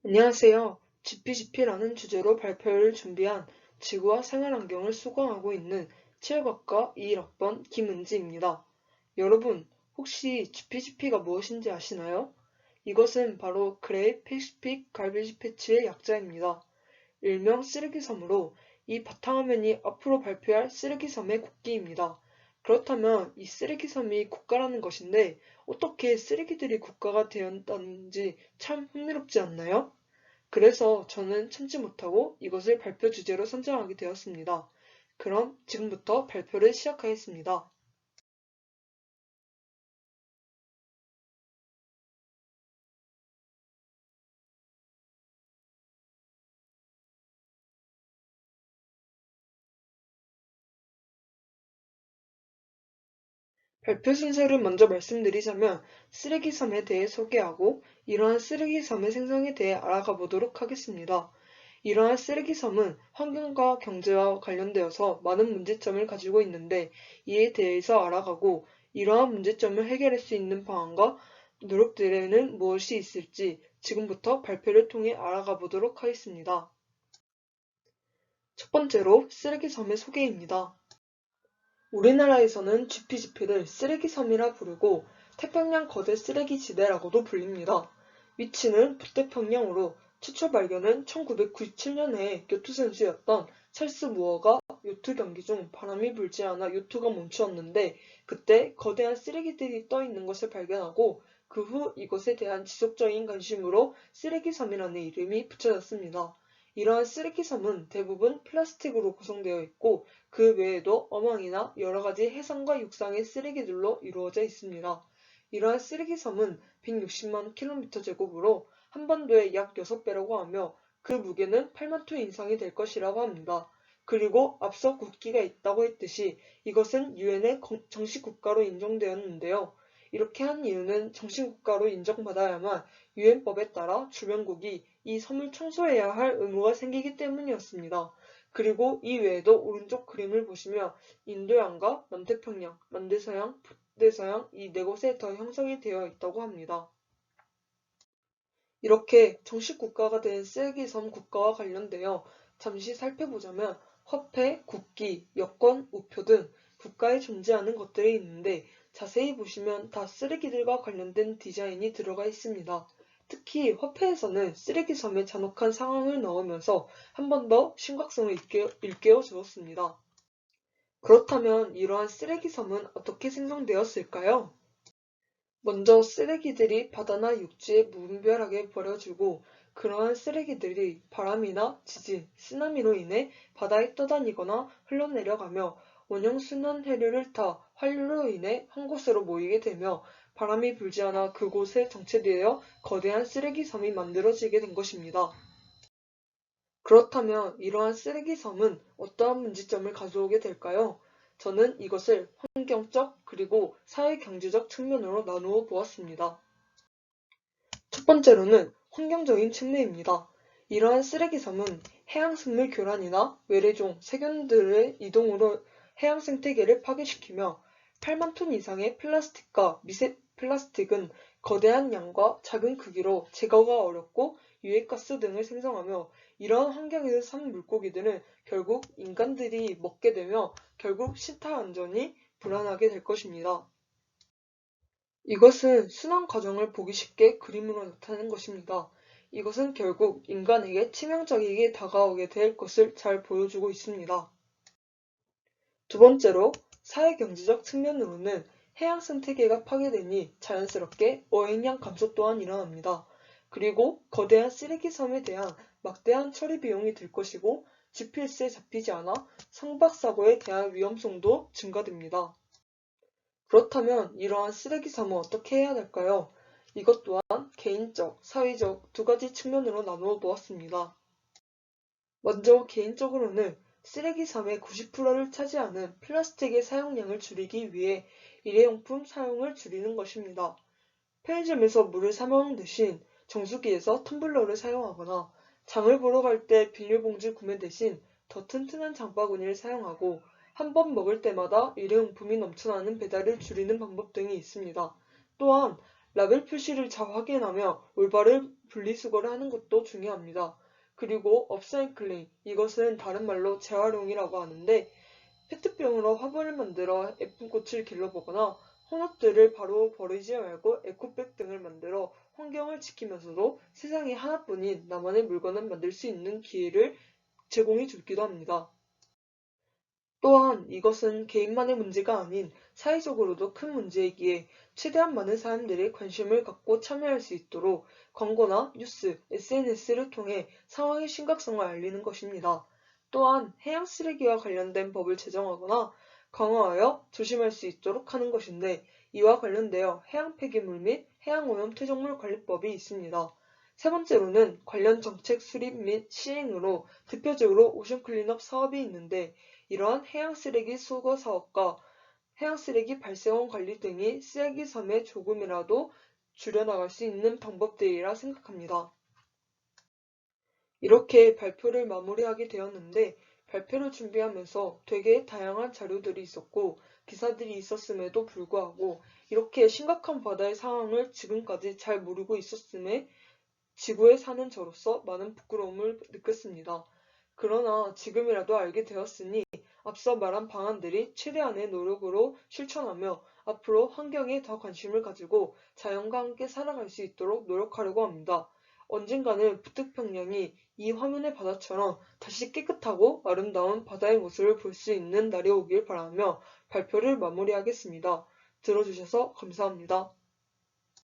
안녕하세요. GPGP라는 주제로 발표를 준비한 지구와 생활환경을 수강하고 있는 체육학과 21학번 김은지입니다. 여러분, 혹시 GPGP가 무엇인지 아시나요? 이것은 바로 그레이트 패시픽 갈베이지 패치의 약자입니다. 일명 쓰레기섬으로 이 바탕화면이 앞으로 발표할 쓰레기섬의 국기입니다. 그렇다면 이 쓰레기섬이 국가라는 것인데 어떻게 쓰레기들이 국가가 되었다는지 참 흥미롭지 않나요? 그래서 저는 참지 못하고 이것을 발표 주제로 선정하게 되었습니다. 그럼 지금부터 발표를 시작하겠습니다. 발표 순서를 먼저 말씀드리자면 쓰레기섬에 대해 소개하고 이러한 쓰레기섬의 생성에 대해 알아가 보도록 하겠습니다. 이러한 쓰레기섬은 환경과 경제와 관련되어서 많은 문제점을 가지고 있는데 이에 대해서 알아가고 이러한 문제점을 해결할 수 있는 방안과 노력들에는 무엇이 있을지 지금부터 발표를 통해 알아가 보도록 하겠습니다. 첫 번째로 쓰레기섬의 소개입니다. 우리나라에서는 GPGP를 쓰레기섬이라 부르고 태평양 거대 쓰레기 지대라고도 불립니다. 위치는 북태평양으로 최초 발견은 1997년에 요트 선수였던 찰스 무어가 요트 경기 중 바람이 불지 않아 요트가 멈추었는데 그때 거대한 쓰레기들이 떠 있는 것을 발견하고 그 후 이것에 대한 지속적인 관심으로 쓰레기섬이라는 이름이 붙여졌습니다. 이러한 쓰레기섬은 대부분 플라스틱으로 구성되어 있고 그 외에도 어망이나 여러 가지 해상과 육상의 쓰레기들로 이루어져 있습니다. 이러한 쓰레기섬은 160만 km 제곱으로 한반도의 약 6배라고 하며 그 무게는 8만 톤 이상이 될 것이라고 합니다. 그리고 앞서 국기가 있다고 했듯이 이것은 유엔의 정식 국가로 인정되었는데요. 이렇게 한 이유는 정식 국가로 인정받아야만 유엔법에 따라 주변국이 이 섬을 청소해야 할 의무가 생기기 때문이었습니다. 그리고 이 외에도 오른쪽 그림을 보시면 인도양과 남태평양, 남대서양, 북대서양 이 네 곳에 더 형성이 되어 있다고 합니다. 이렇게 정식 국가가 된 쓰레기섬 국가와 관련되어 잠시 살펴보자면 화폐, 국기, 여권, 우표 등 국가에 존재하는 것들이 있는데 자세히 보시면 다 쓰레기들과 관련된 디자인이 들어가 있습니다. 특히 화폐에서는 쓰레기섬의 잔혹한 상황을 넣으면서 한 번 더 심각성을 일깨워 주었습니다. 그렇다면 이러한 쓰레기섬은 어떻게 생성되었을까요? 먼저 쓰레기들이 바다나 육지에 무분별하게 버려지고 그러한 쓰레기들이 바람이나 지진, 쓰나미로 인해 바다에 떠다니거나 흘러내려가며 원형순환 해류를 타 환류로 인해 한 곳으로 모이게 되며 바람이 불지 않아 그곳에 정체되어 거대한 쓰레기섬이 만들어지게 된 것입니다. 그렇다면 이러한 쓰레기섬은 어떠한 문제점을 가져오게 될까요? 저는 이것을 환경적 그리고 사회경제적 측면으로 나누어 보았습니다. 첫 번째로는 환경적인 측면입니다. 이러한 쓰레기섬은 해양생물 교란이나 외래종, 세균들의 이동으로 해양 생태계를 파괴시키며 8만 톤 이상의 플라스틱과 미세 플라스틱은 거대한 양과 작은 크기로 제거가 어렵고 유해가스 등을 생성하며 이러한 환경에서 산 물고기들은 결국 인간들이 먹게 되며 결국 식타 안전이 불안하게 될 것입니다. 이것은 순환 과정을 보기 쉽게 그림으로 나타낸 것입니다. 이것은 결국 인간에게 치명적이게 다가오게 될 것을 잘 보여주고 있습니다. 두 번째로 사회경제적 측면으로는 해양 생태계가 파괴되니 자연스럽게 어획량 감소 또한 일어납니다. 그리고 거대한 쓰레기 섬에 대한 막대한 처리 비용이 들 것이고 GPS에 잡히지 않아 상박사고에 대한 위험성도 증가됩니다. 그렇다면 이러한 쓰레기섬은 어떻게 해야 될까요? 이것 또한 개인적, 사회적 두 가지 측면으로 나누어 보았습니다. 먼저 개인적으로는 쓰레기섬의 90%를 차지하는 플라스틱의 사용량을 줄이기 위해 일회용품 사용을 줄이는 것입니다. 편의점에서 물을 사 먹는 대신 정수기에서 텀블러를 사용하거나 장을 보러 갈 때 비닐봉지 구매 대신 더 튼튼한 장바구니를 사용하고 한 번 먹을 때마다 일회용품이 넘쳐나는 배달을 줄이는 방법 등이 있습니다. 또한 라벨 표시를 잘 확인하며 올바른 분리수거를 하는 것도 중요합니다. 그리고 업사이클링, 이것은 다른 말로 재활용이라고 하는데 페트병으로 화분을 만들어 예쁜 꽃을 길러보거나 혼옷들을 바로 버리지 말고 에코백 등을 만들어 환경을 지키면서도 세상에 하나뿐인 나만의 물건을 만들 수 있는 기회를 제공해 주기도 합니다. 또한 이것은 개인만의 문제가 아닌 사회적으로도 큰 문제이기에 최대한 많은 사람들이 관심을 갖고 참여할 수 있도록 광고나 뉴스, SNS를 통해 상황의 심각성을 알리는 것입니다. 또한 해양 쓰레기와 관련된 법을 제정하거나 강화하여 조심할 수 있도록 하는 것인데 이와 관련되어 해양 폐기물 및 해양오염 퇴적물 관리법이 있습니다. 세 번째로는 관련 정책 수립 및 시행으로 대표적으로 오션 클린업 사업이 있는데 이러한 해양쓰레기 수거 사업과 해양쓰레기 발생원 관리 등이 쓰레기 섬에 조금이라도 줄여나갈 수 있는 방법들이라 생각합니다. 이렇게 발표를 마무리하게 되었는데 발표를 준비하면서 되게 다양한 자료들이 있었고 기사들이 있었음에도 불구하고 이렇게 심각한 바다의 상황을 지금까지 잘 모르고 있었음에 지구에 사는 저로서 많은 부끄러움을 느꼈습니다. 그러나 지금이라도 알게 되었으니 앞서 말한 방안들이 최대한의 노력으로 실천하며 앞으로 환경에 더 관심을 가지고 자연과 함께 살아갈 수 있도록 노력하려고 합니다. 언젠가는 북태평양이 이 화면의 바다처럼 다시 깨끗하고 아름다운 바다의 모습을 볼 수 있는 날이 오길 바라며 발표를 마무리하겠습니다. 들어주셔서 감사합니다.